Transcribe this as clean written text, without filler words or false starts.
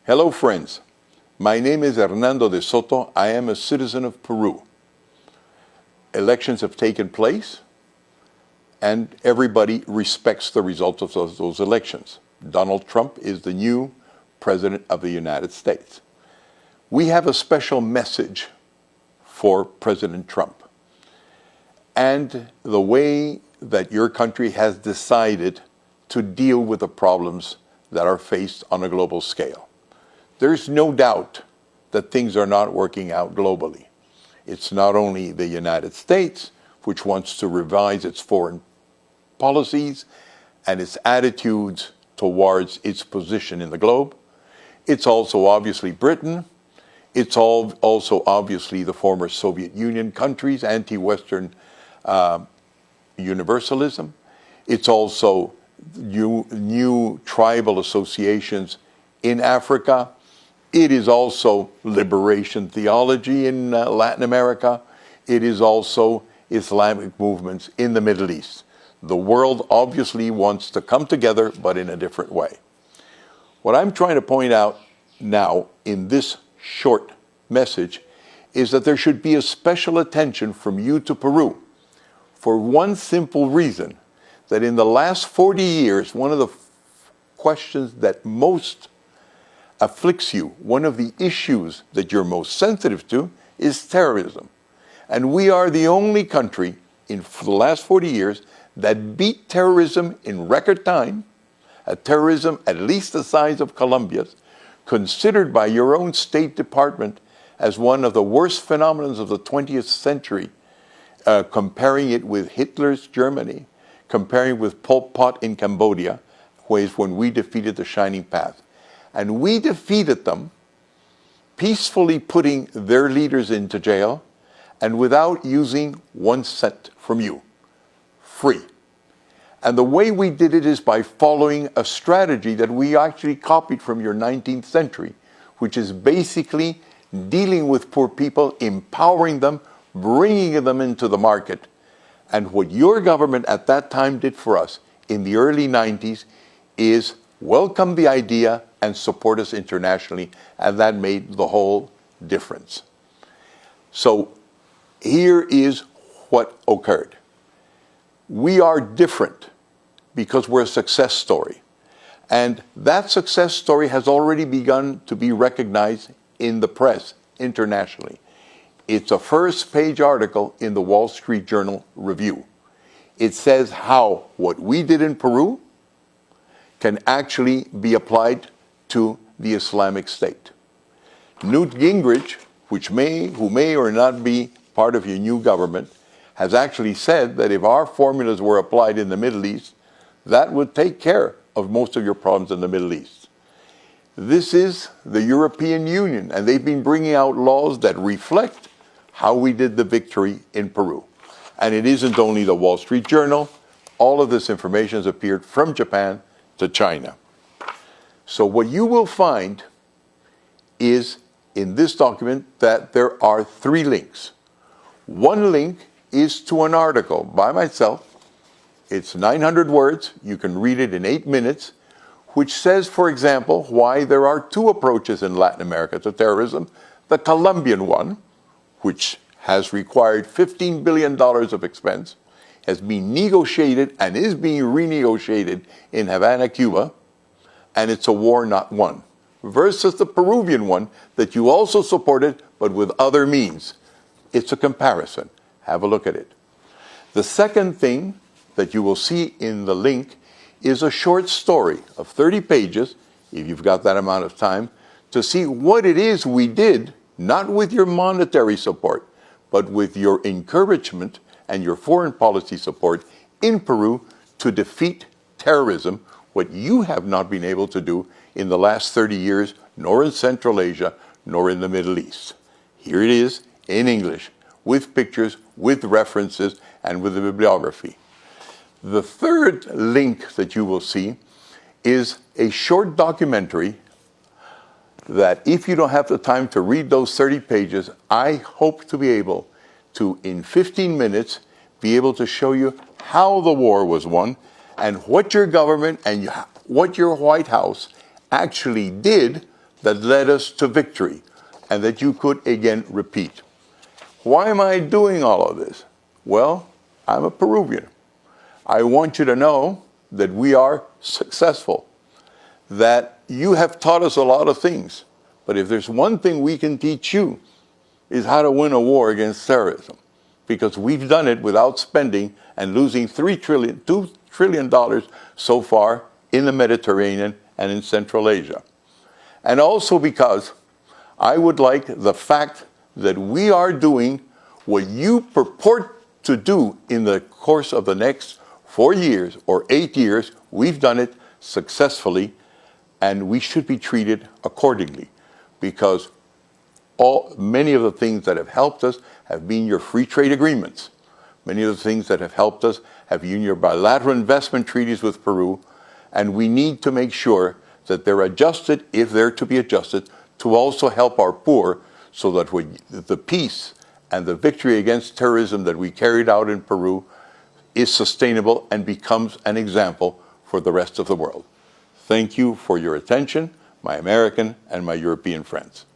Hello, friends. My name is Hernando de Soto. I am a citizen of Peru. Elections have taken place, and everybody respects the results of those elections. Donald Trump is the new President of the United States. We have a special message for President Trump and the way that your country has decided to deal with the problems that are faced on a global scale. There's no doubt that things are not working out globally. It's not only the United States, which wants to revise its foreign policies and its attitudes towards its position in the globe. It's also obviously Britain. It's also obviously the former Soviet Union countries, anti-Western universalism. It's also new tribal associations in Africa. It is also liberation theology in Latin America. It is also Islamic movements in the Middle East. The world obviously wants to come together, but in a different way. What I'm trying to point out now in this short message is that there should be a special attention from you to Peru for one simple reason, that in the last 40 years, one of the questions that most afflicts you, one of the issues that you're most sensitive to, is terrorism. And we are the only country for the last 40 years that beat terrorism in record time, a terrorism at least the size of Colombia's, considered by your own State Department as one of the worst phenomena of the 20th century, comparing it with Hitler's Germany, comparing with Pol Pot in Cambodia, when we defeated the Shining Path. And we defeated them, peacefully putting their leaders into jail, and without using 1 cent from you. Free. And the way we did it is by following a strategy that we actually copied from your 19th century, which is basically dealing with poor people, empowering them, bringing them into the market. And what your government at that time did for us in the early 90s is welcome the idea and support us internationally, and that made the whole difference. So here is what occurred. We are different because we're a success story. And that success story has already begun to be recognized in the press internationally. It's a first-page article in the Wall Street Journal Review. It says how what we did in Peru can actually be applied to the Islamic State. Newt Gingrich, who may or not be part of your new government, has actually said that if our formulas were applied in the Middle East, that would take care of most of your problems in the Middle East. This is the European Union, and they've been bringing out laws that reflect how we did the victory in Peru. And it isn't only the Wall Street Journal. All of this information has appeared from Japan to China. So what you will find is in this document that there are 3 links. One link is to an article by myself. It's 900 words. You can read it in 8 minutes, which says, for example, why there are 2 approaches in Latin America to terrorism. The Colombian one, which has required $15 billion of expense, has been negotiated and is being renegotiated in Havana, Cuba, and it's a war not won, versus the Peruvian one that you also supported, but with other means. It's a comparison. Have a look at it. The second thing that you will see in the link is a short story of 30 pages, if you've got that amount of time, to see what it is we did, not with your monetary support, but with your encouragement and your foreign policy support in Peru to defeat terrorism, what you have not been able to do in the last 30 years, nor in Central Asia, nor in the Middle East. Here it is in English, with pictures, with references, and with the bibliography. The third link that you will see is a short documentary that, if you don't have the time to read those 30 pages, I hope to be able to, in 15 minutes, be able to show you how the war was won and what your government and what your White House actually did that led us to victory and that you could again repeat. Why am I doing all of this? Well, I'm a Peruvian. I want you to know that we are successful, that you have taught us a lot of things. But if there's one thing we can teach you, is how to win a war against terrorism. Because we've done it without spending and losing $2 trillion so far in the Mediterranean and in Central Asia. And also because I would like the fact that we are doing what you purport to do in the course of the next 4 years or 8 years. We've done it successfully, and we should be treated accordingly, because many of the things that have helped us have been your free trade agreements. Many of the things that have helped us have been your bilateral investment treaties with Peru, and we need to make sure that they're adjusted, if they're to be adjusted, to also help our poor, so that the peace and the victory against terrorism that we carried out in Peru is sustainable and becomes an example for the rest of the world. Thank you for your attention, my American and my European friends.